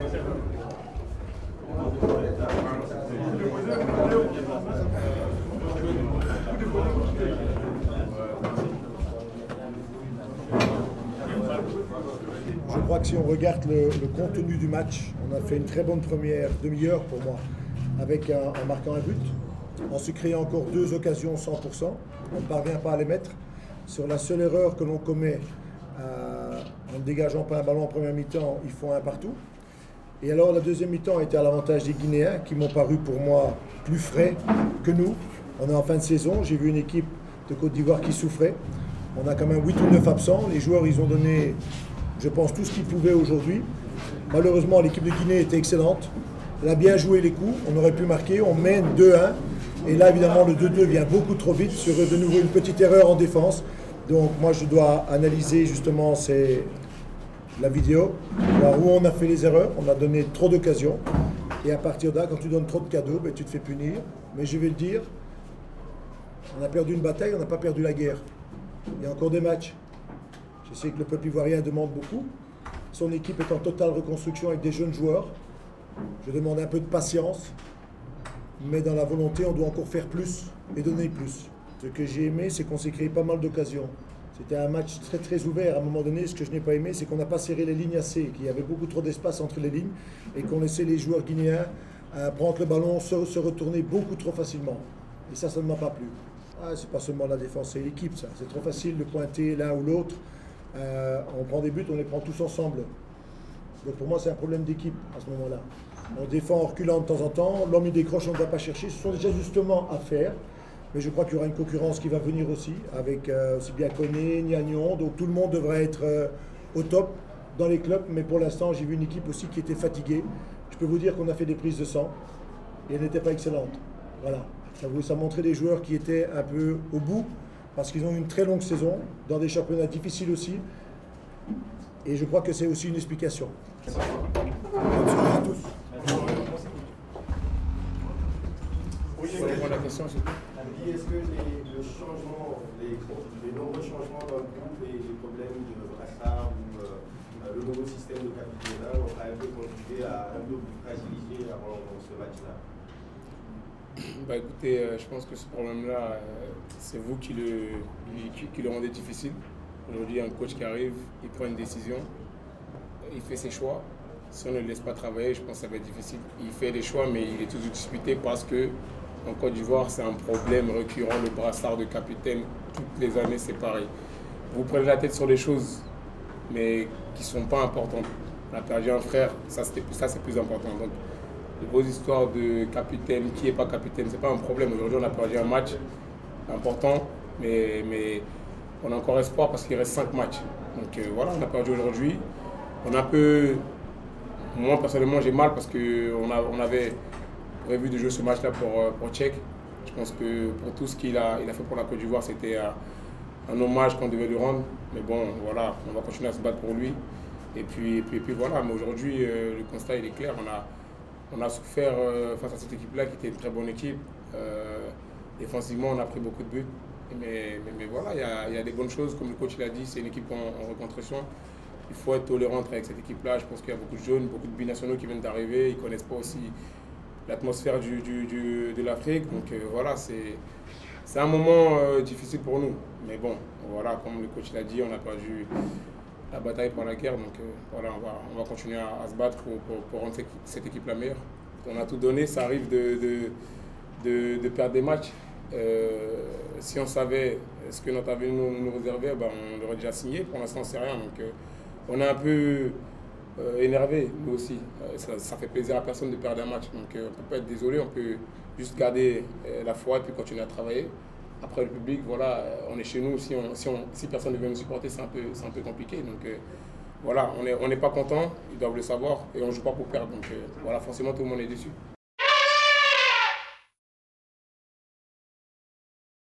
Je crois que si on regarde le contenu du match, on a fait une très bonne première demi-heure pour moi, en marquant un but, en se créant encore 2 occasions 100%. On ne parvient pas à les mettre. Sur la seule erreur que l'on commet, en ne dégageant pas un ballon en première mi-temps, ils font un partout. Et alors la deuxième mi-temps était à l'avantage des Guinéens, qui m'ont paru pour moi plus frais que nous. On est en fin de saison, j'ai vu une équipe de Côte d'Ivoire qui souffrait. On a quand même 8 ou 9 absents. Les joueurs, ils ont donné, je pense, tout ce qu'ils pouvaient aujourd'hui. Malheureusement, l'équipe de Guinée était excellente. Elle a bien joué les coups, on aurait pu marquer, on mène 2-1. Et là, évidemment, le 2-2 vient beaucoup trop vite sur de nouveau une petite erreur en défense. Donc moi, je dois analyser justement la vidéo, voir où on a fait les erreurs. On a donné trop d'occasions. Et à partir de là, quand tu donnes trop de cadeaux, ben, tu te fais punir. Mais je vais le dire, on a perdu une bataille, on n'a pas perdu la guerre. Il y a encore des matchs. Je sais que le peuple ivoirien demande beaucoup. Son équipe est en totale reconstruction avec des jeunes joueurs. Je demande un peu de patience. Mais dans la volonté, on doit encore faire plus et donner plus. Ce que j'ai aimé, c'est qu'on s'est créé pas mal d'occasions. C'était un match très très ouvert. À un moment donné, ce que je n'ai pas aimé, c'est qu'on n'a pas serré les lignes assez, qu'il y avait beaucoup trop d'espace entre les lignes et qu'on laissait les joueurs guinéens prendre le ballon, se retourner beaucoup trop facilement. Et ça ne m'a pas plu. C'est pas seulement la défense, c'est l'équipe, ça. C'est trop facile de pointer l'un ou l'autre. On prend des buts, on les prend tous ensemble. Donc pour moi, c'est un problème d'équipe à ce moment-là. On défend en reculant de temps en temps, l'homme il décroche, on ne va pas chercher. Ce sont des ajustements à faire, mais je crois qu'il y aura une concurrence qui va venir aussi, avec aussi bien Koné, Niagnon, donc tout le monde devrait être au top dans les clubs, mais pour l'instant j'ai vu une équipe aussi qui était fatiguée. Je peux vous dire qu'on a fait des prises de sang, et elles n'étaient pas excellentes. Voilà, ça montrait des joueurs qui étaient un peu au bout, parce qu'ils ont eu une très longue saison, dans des championnats difficiles aussi, et je crois que c'est aussi une explication. Bonne soirée à tous. Oui, la question, c'est est-ce que les nombreux changements dans le groupe et les problèmes de brassard ou le nouveau système de capitana ont un peu contribué à un peu vous fragiliser avant ce match-là? Bah écoutez, je pense que ce problème-là, c'est vous qui le rendez difficile. Aujourd'hui, un coach qui arrive, il prend une décision, il fait ses choix. Si on ne le laisse pas travailler, je pense que ça va être difficile. Il fait des choix, mais il est toujours disputé parce que en Côte d'Ivoire, c'est un problème récurrent, le brassard de capitaine. Toutes les années, c'est pareil. Vous prenez la tête sur des choses, mais qui ne sont pas importantes. On a perdu un frère, ça c'est plus important. Donc, vos histoires de capitaine, qui n'est pas capitaine, ce n'est pas un problème. Aujourd'hui, on a perdu un match important, mais on a encore espoir parce qu'il reste 5 matchs. Donc voilà, on a perdu aujourd'hui. On a un peu... Moi, personnellement, j'ai mal parce qu'on avait prévu de jouer ce match-là pour Tchèque. Je pense que pour tout ce qu'il a fait pour la Côte d'Ivoire, c'était un hommage qu'on devait lui rendre. Mais bon, voilà, on va continuer à se battre pour lui. Et puis voilà, mais aujourd'hui, le constat, il est clair. On a souffert face à cette équipe-là, qui était une très bonne équipe. Défensivement, on a pris beaucoup de buts. Mais voilà, il y a des bonnes choses. Comme le coach l'a dit, c'est une équipe en reconstruction. Il faut être tolérant avec cette équipe-là. Je pense qu'il y a beaucoup de jeunes, beaucoup de binationaux qui viennent d'arriver. Ils ne connaissent pas aussi l'atmosphère de l'Afrique. Donc voilà, c'est un moment difficile pour nous. Mais bon, voilà, comme le coach l'a dit, on a perdu la bataille pour la guerre. Donc voilà, on va continuer à se battre pour rendre cette équipe-là meilleure. On a tout donné, ça arrive de perdre des matchs. Si on savait ce que notre avenir nous réservait, ben, on l'aurait déjà signé. Pour l'instant, on ne sait rien. Donc, on est un peu énervé, nous aussi. Ça fait plaisir à personne de perdre un match. Donc, on ne peut pas être désolé. On peut juste garder la foi et puis continuer à travailler. Après, le public, voilà, on est chez nous. Si personne ne veut nous supporter, c'est un peu compliqué. Donc, voilà, on n'est pas content. Ils doivent le savoir. Et on ne joue pas pour perdre. Donc, voilà, forcément, tout le monde est déçu.